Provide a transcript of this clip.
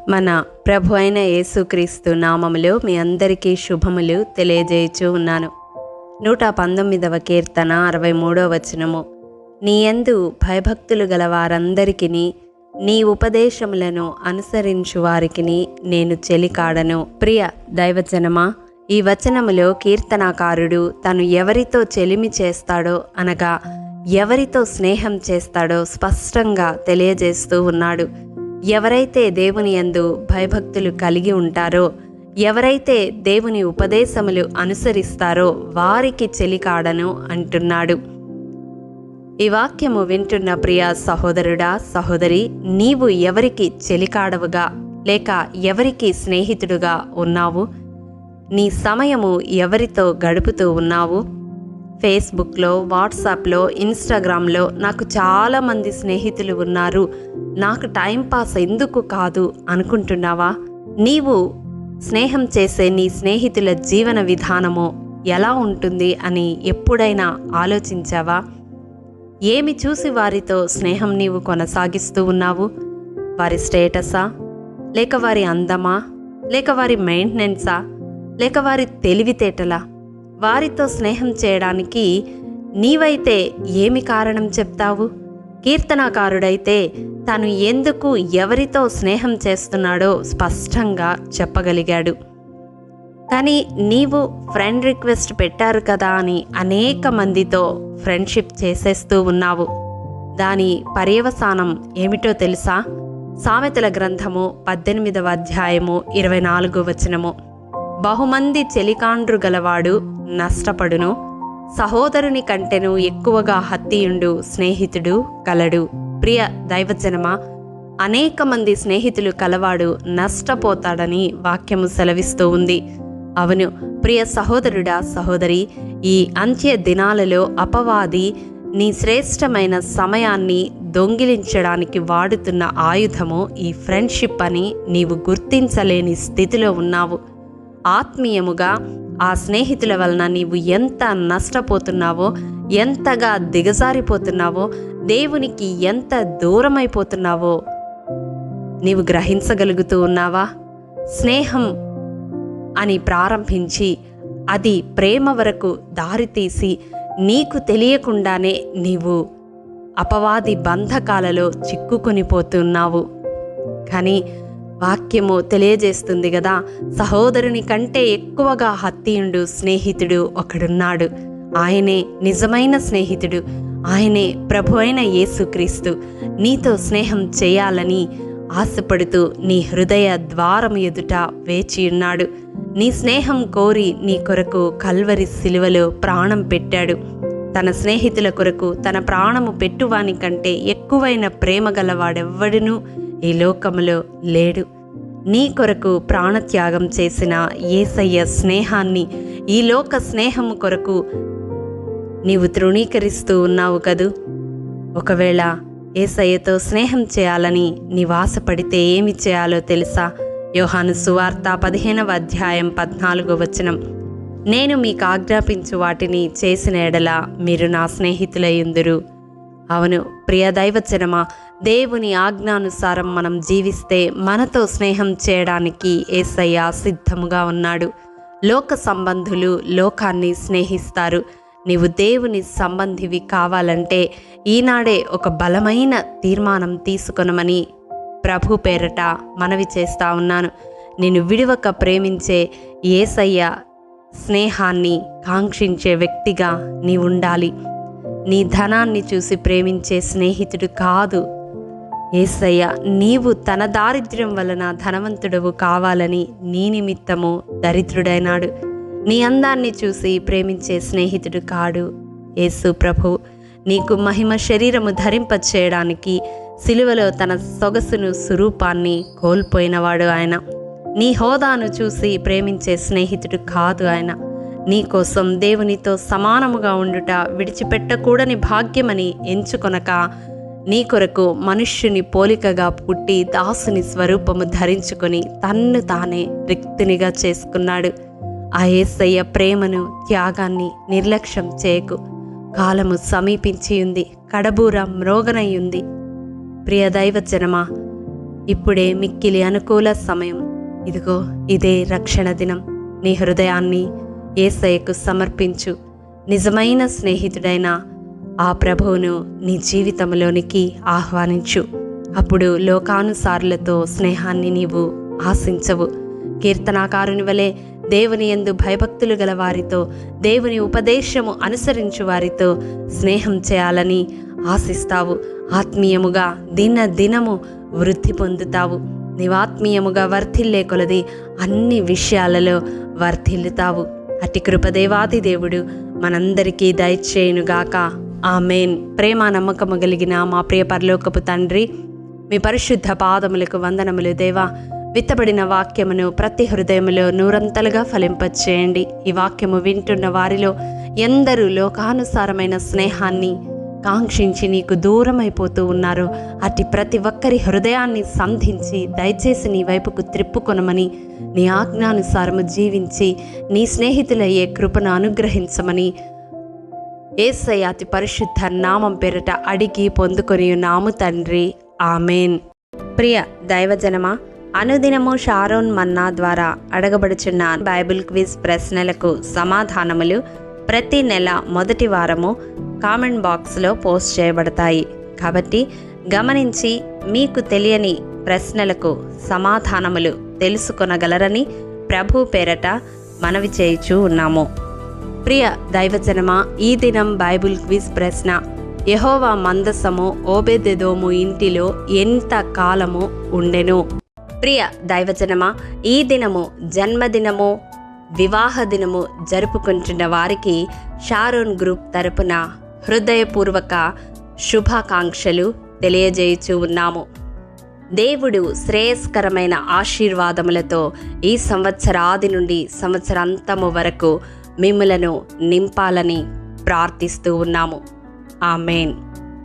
మన ప్రభు అయిన యేసుక్రీస్తు నామములో మీ అందరికీ శుభములు తెలియజేయచూ ఉన్నాను. 119వ కీర్తన 63వ వచనము. నీ యందు భయభక్తులు గల వారందరికీ నీ ఉపదేశములను అనుసరించు వారికి నేను చెలికాడను. ప్రియ దైవజనమా, ఈ వచనములో కీర్తనాకారుడు తను ఎవరితో చెలిమి చేస్తాడో అనగా ఎవరితో స్నేహం చేస్తాడో స్పష్టంగా తెలియజేస్తూ ఉన్నాడు. ఎవరైతే దేవుని యందు భయభక్తులు కలిగి ఉంటారో, ఎవరైతే దేవుని ఉపదేశములు అనుసరిస్తారో వారికి చెలికాడను అంటున్నాడు. ఈ వాక్యము వింటున్న ప్రియ సహోదరుడా, సహోదరి, నీవు ఎవరికి చెలికాడవుగా లేక ఎవరికి స్నేహితుడుగా ఉన్నావు? నీ సమయము ఎవరితో గడుపుతూ ఉన్నావు? ఫేస్బుక్లో, వాట్సాప్లో, ఇన్స్టాగ్రామ్లో నాకు చాలామంది స్నేహితులు ఉన్నారు, నాకు టైంపాస్ ఎందుకు కాదు అనుకుంటున్నావా? నీవు స్నేహం చేసే నీ స్నేహితుల జీవన విధానము ఎలా ఉంటుంది అని ఎప్పుడైనా ఆలోచించావా? ఏమి చూసి వారితో స్నేహం నీవు కొనసాగిస్తూ ఉన్నావు? వారి స్టేటసా, లేక వారి అందమా, లేక వారి మెయింటెనెన్సా, లేక వారి తెలివితేటలా? వారితో స్నేహం చేయడానికి నీవైతే ఏమి కారణం చెప్తావు? కీర్తనాకారుడైతే తను ఎందుకు ఎవరితో స్నేహం చేస్తున్నాడో స్పష్టంగా చెప్పగలిగాడు. కానీ నీవు ఫ్రెండ్ రిక్వెస్ట్ పెట్టారు కదా అని అనేక మందితో ఫ్రెండ్షిప్ చేసేస్తూ ఉన్నావు. దాని పర్యవసానం ఏమిటో తెలుసా? సామెతల గ్రంథము 18వ అధ్యాయము 24వ వచనము. బహుమంది చెలికాండ్రు గలవాడు నష్టపడును, సహోదరుని కంటెను ఎక్కువగా హత్తియుండు స్నేహితుడు కలడు. ప్రియ దైవజనమా, అనేక మంది స్నేహితులు కలవాడు నష్టపోతాడని వాక్యము సెలవిస్తూ ఉంది. అవును ప్రియ సహోదరుడా, సహోదరి, ఈ అంత్య దినాలలో అపవాది నీ శ్రేష్టమైన సమయాన్ని దొంగిలించడానికి వాడుతున్న ఆయుధము ఈ ఫ్రెండ్షిప్ అని నీవు గుర్తించలేని స్థితిలో ఉన్నావు. ఆత్మీయముగా ఆ స్నేహితుల వలన నీవు ఎంత నష్టపోతున్నావో, ఎంతగా దిగజారిపోతున్నావో, దేవునికి ఎంత దూరమైపోతున్నావో నీవు గ్రహించగలుగుతూ ఉన్నావా? స్నేహం అని ప్రారంభించి అది ప్రేమ వరకు దారితీసి నీకు తెలియకుండానే నీవు అపవాది బంధకాలలో చిక్కుకొనిపోతున్నావు. కానీ వాక్యము తెలియజేస్తుంది కదా, సహోదరుని కంటే ఎక్కువగా హత్తియుండు స్నేహితుడు ఒకడున్నాడు. ఆయనే నిజమైన స్నేహితుడు, ఆయనే ప్రభు అయిన యేసుక్రీస్తు. నీతో స్నేహం చేయాలని ఆశపడుతూ నీ హృదయ ద్వారం ఎదుట వేచియున్నాడు. నీ స్నేహం కోరి నీ కొరకు కల్వరి సిలువలో ప్రాణం పెట్టాడు. తన స్నేహితుల కొరకు తన ప్రాణము పెట్టువాని కంటే ఎక్కువైన ప్రేమ గలవాడెవ్వడునూ ఈ లోకములో లేడు. నీ కొరకు ప్రాణత్యాగం చేసిన యేసయ్య స్నేహాన్ని, ఈ లోక స్నేహము కొరకు నీవు తృణీకరిస్తూ ఉన్నావు కదూ. ఒకవేళ యేసయ్యతో స్నేహం చేయాలని నీవు ఆశపడితే ఏమి చేయాలో తెలుసా? యోహాను సువార్త 15వ అధ్యాయం 14వ వచనం. నేను మీకు ఆజ్ఞాపించు వాటిని చేసిన ఎడల మీరు నా స్నేహితులయ్యుందురు. అవును ప్రియ దైవజనమా, దేవుని ఆజ్ఞానుసారం మనం జీవిస్తే మనతో స్నేహం చేయడానికి యేసయ్య సిద్ధముగా ఉన్నాడు. లోక సంబంధులు లోకాన్ని స్నేహిస్తారు. నీవు దేవుని సంబంధివి కావాలంటే ఈనాడే ఒక బలమైన తీర్మానం తీసుకొనమని ప్రభు పేరట మనవి చేస్తా ఉన్నాను. నేను విడివక ప్రేమించే యేసయ్య స్నేహాన్ని కాంక్షించే వ్యక్తిగా నీవుండాలి. నీ ధనాన్ని చూసి ప్రేమించే స్నేహితుడు కాదు యేసయ్య. నీవు తన దారిద్ర్యం వలన ధనవంతుడవు కావాలని నీ నిమిత్తము దరిద్రుడైనాడు. నీ అందాన్ని చూసి ప్రేమించే స్నేహితుడు కాడు యేసు ప్రభు. నీకు మహిమ శరీరము ధరింపచేయడానికి సిలువలో తన సొగసును స్వరూపాన్ని కోల్పోయినవాడు ఆయన. నీ హోదాను చూసి ప్రేమించే స్నేహితుడు కాదు ఆయన. నీ కోసం దేవునితో సమానముగా ఉండుట విడిచిపెట్టకూడని భాగ్యమని ఎంచుకొనక నీ కొరకు మనుష్యుని పోలికగా పుట్టి దాసుని స్వరూపము ధరించుకొని తన్ను తానే రిక్తునిగా చేసుకున్నాడు. ఆ యేసయ్య ప్రేమను, త్యాగాన్ని నిర్లక్ష్యం చేయకు. కాలము సమీపించి ఉంది, కడబూర మ్రోగనయ్యుంది. ప్రియ దైవజనమా, ఇప్పుడే మిక్కిలి అనుకూల సమయం. ఇదిగో ఇదే రక్షణ దినం. నీ హృదయాన్ని యేసయ్యకు సమర్పించు. నిజమైన స్నేహితుడైన ఆ ప్రభువును నీ జీవితంలోనికి ఆహ్వానించు. అప్పుడు లోకానుసారులతో స్నేహాన్ని నీవు ఆశించవు. కీర్తనాకారుని వలె దేవుని యందు భయభక్తులు గల వారితో, దేవుని ఉపదేశము అనుసరించు వారితో స్నేహం చేయాలని ఆశిస్తావు. ఆత్మీయముగా దినదినము వృద్ధి పొందుతావు. నీవాత్మీయముగా వర్ధిల్లే కొలది అన్ని విషయాలలో వర్ధిల్లుతావు. అట్టి కృపదేవాది దేవుడు మనందరికీ దయచేయునుగాక. ఆమేన్. ప్రేమ నమ్మకము కలిగిన మా ప్రియ పరలోకపు తండ్రి, మీ పరిశుద్ధ పాదములకు వందనములు దేవా. విత్తబడిన వాక్యమును ప్రతి హృదయములో నూరంతలుగా ఫలింపచేయండి. ఈ వాక్యము వింటున్న వారిలో ఎందరూ లోకానుసారమైన స్నేహాన్ని కాంక్షించి నీకు దూరమైపోతూ ఉన్నారో అట్టి ప్రతి ఒక్కరి హృదయాన్ని సంధించి దయచేసి నీ వైపుకు త్రిప్పుకొనమని, నీ ఆజ్ఞానుసారము జీవించి నీ స్నేహితులయ్యే కృపను అనుగ్రహించమని యేసయ్య అతి పరిశుద్ధ నామం పేరిట అడిగి పొందుకొని ఉన్నాము తండ్రి. ఆమేన్. ప్రియ దైవజనమా, అనుదినము షారోన్ మన్నా ద్వారా అడగబడుచున్న బైబిల్ క్విజ్ ప్రశ్నలకు సమాధానములు ప్రతి నెల మొదటి వారము కామెంట్ బాక్స్లో పోస్ట్ చేయబడతాయి. కాబట్టి గమనించి మీకు తెలియని ప్రశ్నలకు సమాధానములు తెలుసుకొనగలరని ప్రభు పేరట మనవి చేయుచూ ఉన్నాము. ప్రియ దైవజనమా, ఈ దినం బైబిల్ క్విజ్ ప్రశ్న: యెహోవా మందసము ఓబేదెదోము ఇంటిలో ఎంత కాలము ఉండెను? ప్రియ దైవజనమా, ఈ దినము జన్మదినము, వివాహ దినము జరుపుకుంటున్న వారికి షారోన్ గ్రూప్ తరపున హృదయపూర్వక శుభాకాంక్షలు తెలియజేయుచూ ఉన్నాము. దేవుడు శ్రేయస్కరమైన ఆశీర్వాదములతో ఈ సంవత్సరాది నుండి సంవత్సరాంతము వరకు మిమ్ములను నింపాలని ప్రార్థిస్తూ ఉన్నాము. ఆమేన్.